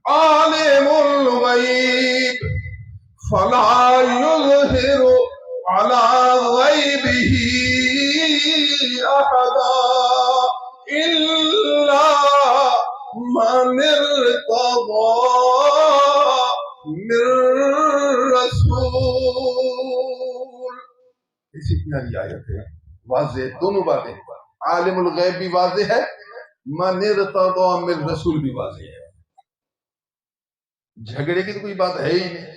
عالم الغیب فلا یظہر علی غیبہ احدا الا من ارتضی من رسول. اسی پیاری آیت ہے، واضح دونوں باتیں، عالم الغیب بھی واضح ہے، من ارتضی من رسول بھی واضح ہے. جھگڑے کی تو کوئی بات ہے ہی نہیں.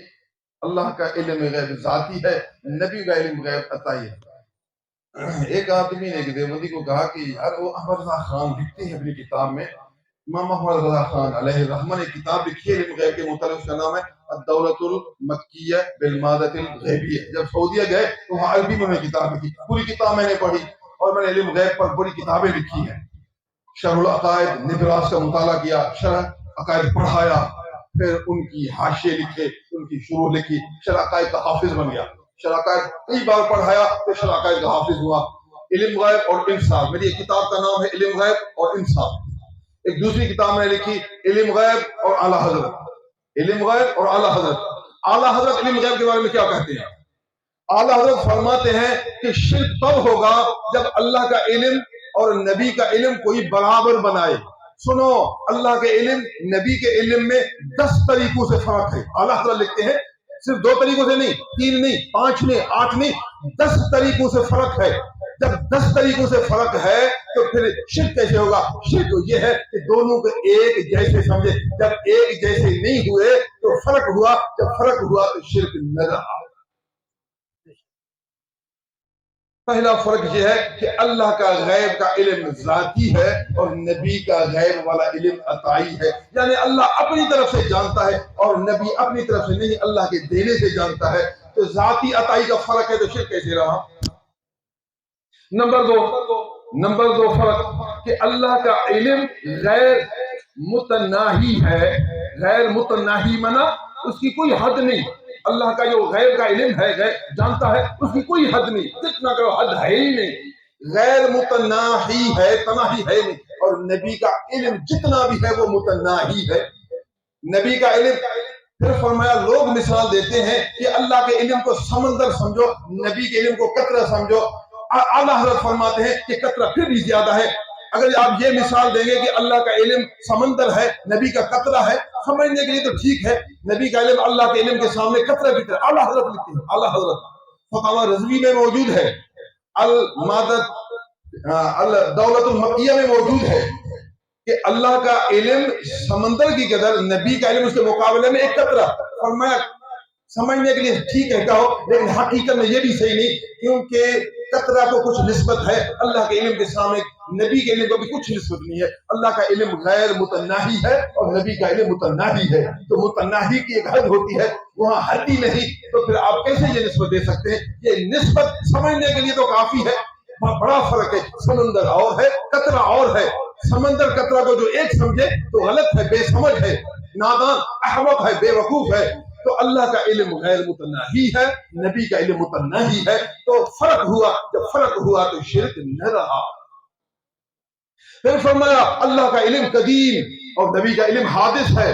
اللہ کا علم غیب ذاتی ہے، نبی کا علم غیب عطائی ہے. ایک آدمی نے ایک دیوبندی کو کہا کہ یار وہ احمد رضا خان لکھتے ہیں اپنی کتاب میں، امام احمد رضا خان علیہ الرحمہ نے کتاب لکھی ہے علم غیب کے متعلق، اس کا نام ہے الدولۃ المکیہ بالمادۃ الغیبیہ. جب سعودیہ گئے تو وہاں عربی میں نے کتاب لکھی، پوری کتاب میں نے پڑھی، اور میں نے علم غیب پر بڑی کتابیں لکھی ہیں. شرح العقائد نبراس کا مطالعہ کیا، شرح عقائد پڑھایا، پھر ان کی حاشیے لکھے، ان کی شروح لکھی، شرح عقائد کا حافظ بن گیا. شرح عقائد کئی بار پڑھایا تو شرح عقائد کا حافظ ہوا. علم غیب اور انصاف، میری ایک کتاب کا نام ہے علم غیب اور انصاف. ایک دوسری کتاب میں نے لکھی علم غیب اور اعلیٰ حضرت. علم غیب اور اعلیٰ حضرت. اعلیٰ حضرت علم غیب کے بارے میں کیا کہتے ہیں؟ اعلیٰ حضرت فرماتے ہیں کہ شرک تب ہوگا جب اللہ کا علم اور نبی کا علم کوئی برابر بنائے. سنو، اللہ کے علم نبی کے علم میں 10 طریقوں سے فرق ہے. اعلیٰ حضرت لکھتے ہیں صرف 2 طریقوں سے نہیں، 3 نہیں، 5 نہیں، 8 نہیں، 10 طریقوں سے فرق ہے. جب 10 طریقوں سے فرق ہے تو پھر شرک کیسے ہوگا؟ شرک یہ ہے کہ دونوں کو ایک جیسے سمجھے. جب ایک جیسے نہیں ہوئے تو فرق ہوا، جب فرق ہوا تو شرک نہ رہا. پہلا فرق یہ ہے کہ اللہ کا غیب کا علم ذاتی ہے اور نبی کا غیب والا علم عطائی ہے. یعنی اللہ اپنی طرف سے جانتا ہے اور نبی اپنی طرف سے نہیں، اللہ کے دینے سے جانتا ہے. تو ذاتی عطائی کا فرق ہے تو شرک کیسے رہا؟ نمبر دو فرق کہ اللہ کا علم غیر متناہی ہے. غیر متناہی منا اس کی کوئی حد نہیں. اللہ کا جو غیب کا علم ہے، غیب جانتا ہے، اس کی کوئی حد نہیں، جتنا کرو حد ہے ہی نہیں. غیر متناہی ہے، تناہی ہے نہیں. اور نبی کا علم جتنا بھی ہے وہ متناہی ہے. نبی کا علم، پھر فرمایا لوگ مثال دیتے ہیں کہ اللہ کے علم کو سمندر سمجھو، نبی کے علم کو قطرہ سمجھو. اعلیٰ حضرت فرماتے ہیں کہ قطرہ پھر بھی زیادہ ہے. اگر آپ یہ مثال دیں گے کہ اللہ کا علم سمندر ہے، نبی کا قطرہ ہے، سمجھنے کے لیے تو ٹھیک ہے. نبی کا علم اللہ کے علم کے سامنے قطرہ کی طرح. اعلیٰ حضرت لکھتے ہیں، اعلیٰ حضرت فتاوی رضوی میں موجود ہے، الدولۃ المکیہ میں موجود ہے کہ اللہ کا علم سمندر کی قدر، نبی کا علم اس کے مقابلے میں ایک قطرہ. فرمایا سمجھنے کے لیے ٹھیک ہے کہو، لیکن حقیقت میں یہ بھی صحیح نہیں، کیونکہ قطرہ کو کچھ نسبت ہے اللہ کے علم کے سامنے، نبی کے علم کو بھی کچھ نسبت نہیں ہے. اللہ کا علم غیر متناہی ہے اور نبی کا علم متناہی ہے. تو متناہی کی ایک حد ہوتی ہے، وہاں حد ہی نہیں، تو پھر آپ کیسے یہ نسبت دے سکتے ہیں؟ یہ نسبت سمجھنے کے لیے تو کافی ہے. بڑا فرق ہے، سمندر اور ہے، قطرہ اور ہے. سمندر قطرہ کو جو ایک سمجھے تو غلط ہے، بے سمجھ ہے، نادان، احمق ہے، بے وقوف ہے. تو اللہ کا علم غیر متناہی ہے، نبی کا علم متناہی ہے. تو فرق ہوا، جب فرق ہوا تو شرک نہ رہا. پھر فرمایا اللہ کا علم قدیم اور نبی کا علم حادث ہے.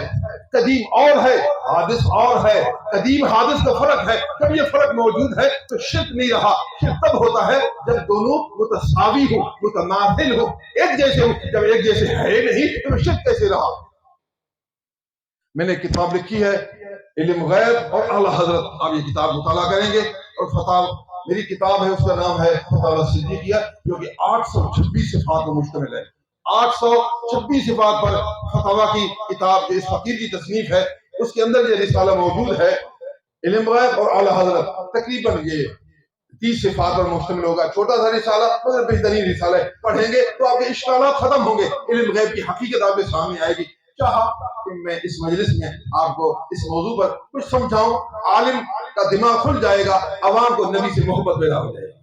قدیم اور ہے، حادث اور ہے. قدیم حادث کا فرق ہے. جب یہ فرق موجود ہے تو شرک نہیں رہا. شرک تب ہوتا ہے جب دونوں متساوی ہو، متماثل ہو، ایک جیسے ہو. جب ایک جیسے ہے نہیں تو شرک کیسے رہا؟ میں نے کتاب لکھی ہے علم غیب اور اعلیٰ حضرت. آپ یہ کتاب مطالعہ کریں گے. اور فتاوی میری کتاب ہے، اس کا نام ہے فتاوی صدیقیہ، جو کہ 826 صفحات پر مشتمل ہے. 826 صفحات پر فتاوی کی کتاب جو اس فقیر کی تصنیف ہے، اس کے اندر یہ رسالہ موجود ہے علم غیب اور اعلیٰ حضرت. تقریباً یہ 30 صفحات پر مشتمل ہوگا. چھوٹا سا رسالہ مگر بہترین رسالہ ہے. پڑھیں گے تو آپ کے اشکالات ختم ہوں گے، علم غیب کی حقیقت آپ کے سامنے آئے گی. چاہا کہ میں اس مجلس میں آپ کو اس موضوع پر کچھ سمجھاؤں، عالم کا دماغ کھل جائے گا، عوام کو نبی سے محبت پیدا ہو جائے گی.